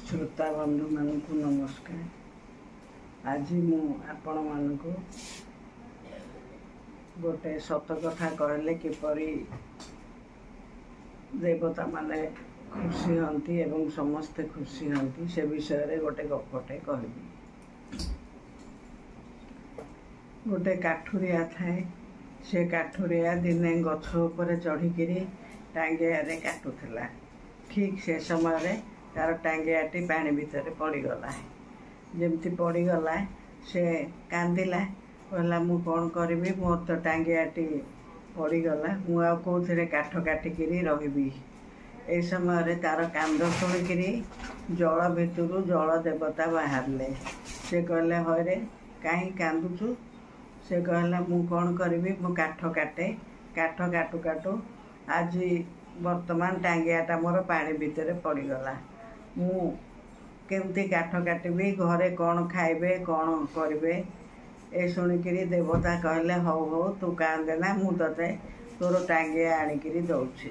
श्रोता बंधु मानक नमस्कार। आज मु आपण मानक गोटे सत कथा कहले किपरि देवता माने खुशी हंती एवं समस्ते खुशी हंती से विषय रे गोटे गपटे कहबी। गोटे काठुरिया थाए। से काठुरिया दिने गछ ऊपर चढ़िकी टांगिया रे काटुला। ठीक से समय रे तार टांगियाटी पानी भितर पड़गला। जमती पड़गला से कांदिला, कहला मु कौन करी, मोर तो टांगियाटी पड़गला, मु आ कौथे काठ काटिकी रही। ए समय रे तार कांद शुणिकी जल भितर जल देवता बाहरले। से कहले हरे कहीं कांदुचु। से कहला मु कौन करी, मु काठ काटे, काठ काटू काटू आज वर्तमान टांगियाटा मोर पानी भितर पड़गला। मु केमती काठ काटबी, घरे कौन खाइबे कौन करिवे। ए शुणिकी देवता कहले हौ हौ तू कांदेना, मु तते तोर टांगिया आनिकी दौछि।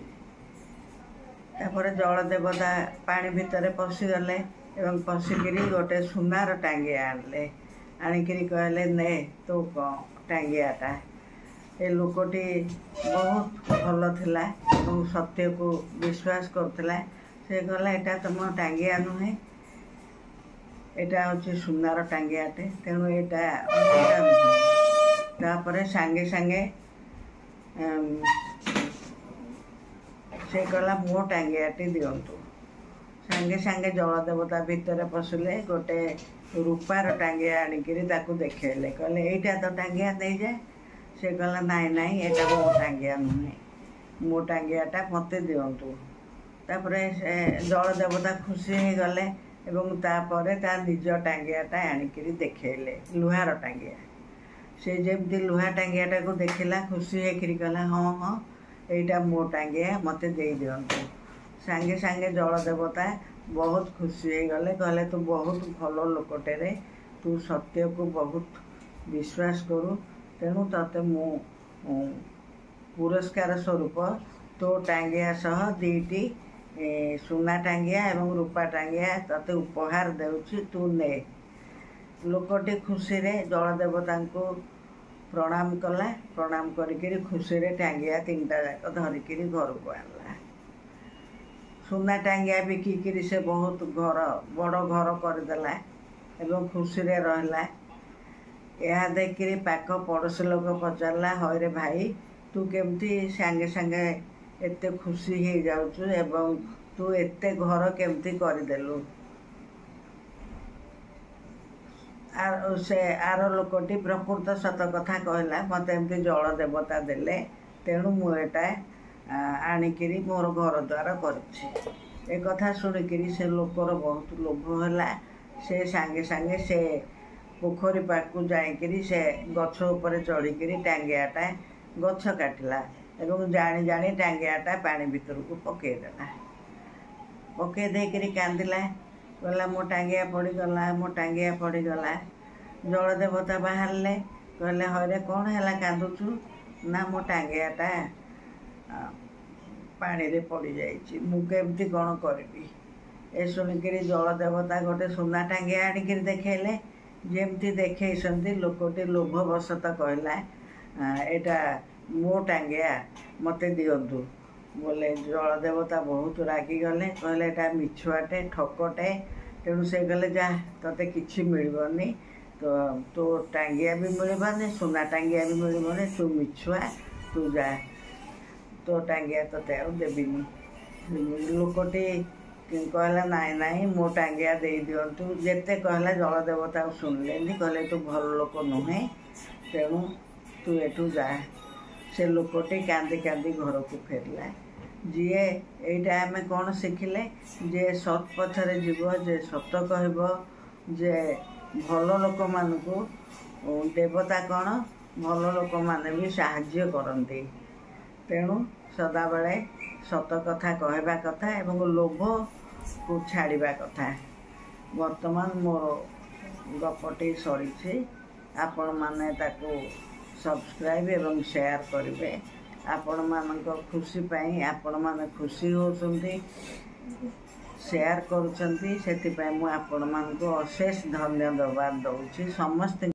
तापर जल देवता पानी भितर पशिगले एवं पशिकी गोटे सुनार टांगिया आनले। आनिकी कहले ने तो टांगियाटा। ए लोकटी बहुत भल थिला और सत्य को विश्वास करथिला। से कहला एटा तुम टांगिया नुहे, एटा हूँ सुनार टांगियाटे, तेणु एटा नुहे। तापर सांगे सांगे से कहला मो टांगियाटी दिंतु। सांगे सांगे जल देवता भितर पशिले, गोटे रूपार टांगिया आनिकी देखेले। कहले एटा तो टांगिया दे जाए। से कहला नाई नाई एटा मो टांगिया नुहे, मो टांगियाटा मते दिंतु। तापरे जल देवता खुशी हो गले एवं तापरे ता निज टांगियाटा आनिकी देखेले, लुहार टांगिया। से जमती लुहा टांगियाटा को देखला खुशी होकर कहला हाँ हाँ एटा मो टांगिया मते दे दिंतु। सांगे सांगे जल देवता बहुत खुशी हो गले, कहले तू बहुत भल लोकटे रे, तू सत्य को बहुत विश्वास करू, तेणु तते मु पुरस्कार स्वरूप तो टांगिया सह दीटी सुना टांगिया एवं रूपा टांगिया तते उपहार देउछि, तू ने। लोकटी खुशी रे जल देवता को प्रणाम कला। प्रणाम करिकिरी खुशी रे टांगिया तीनटा जाक धरिकी घर को आनला। सुना टांगिया बिकिकी से बहुत घर बड़ घर करदेला एवं खुशी रे रहला। यह देखिरी पाख पड़ोसी लोक पचारला हरे भाई तू केमती सांगे सांगे एते खुशी हो जाउछु एवं तू एते घर केमती करदेलु। आर से आर लोकटी प्रकृत सत कथा कहला, मत एमती जल देवता देले, तेणु मु एटा आनिकी मोर घर द्वार करछि। ए कथा शुणिकी से लोकर बहुत लोभ होला। से सांगे सांगे से पोखरी पाखु जाइकिरी से गछ ऊपर चढ़िकी टांगियाटा गछ काटिला एवं जानी जानी टांगियाटा पानी भितर को पकईदेला। पकई देकरी कांदिला, कहला मो टांगिया पड़गला, मो टांगिया पड़गला। जल देवता बाहरले, कहले हरे कौन है कांदुचु। ना मो टांगियाटा पानी रे पड़ जाइछि, मु केमती कौन करबी। ए शुणिकी जल देवता गोटे सुना टांगिया आनिकी देखेले। जेमती देखई लोकटी लोभवशत कहला एटा मो टांगिया मते दिंतु। बोले जल देवता बहुत रागी गले, कहले एटा मिछुआटे ठकटे, तेणु से गले जा तते किछि मिलबनी, तो टांगिया भी मिलबनी, सुना टांगिया भी मिलबनी, तू मिछुआ, तू जा, तो टांगिया तते आ देबिनी। लोकटी कहला नाई नाई मो टांगिया दे दिंतु। जेते कहला जल देवता शुणिलेनी, कहले तू भल लोक नुहे, तेणु तू एठू जा। से लोकटी कांदी कांदी घर को फेरला। जीए एटा आमे कौन शिखिले, जे सत पथरे जीव, जे सत कहब, जे भल लोक मानकु देवता कौन भल लोक माने भी साहाय्य करती। तेणु सदाबले सत कथा कहवा कथा एवं लोभ को छाड़िबा कथा। वर्तमान मोर गपटी सरी, आपण माने ताको सब्सक्राइब एवं शेयर करेंगे। आपण मान खुशी पाई आपण मान खुशी होती ସେୟାର କରୁଛନ୍ତି। ସେଥିପାଇଁ ମୁଁ ଆପଣମାନଙ୍କୁ ଅଶେଷ ଧନ୍ୟବାଦ ଦେଉଛି ସମସ୍ତେ।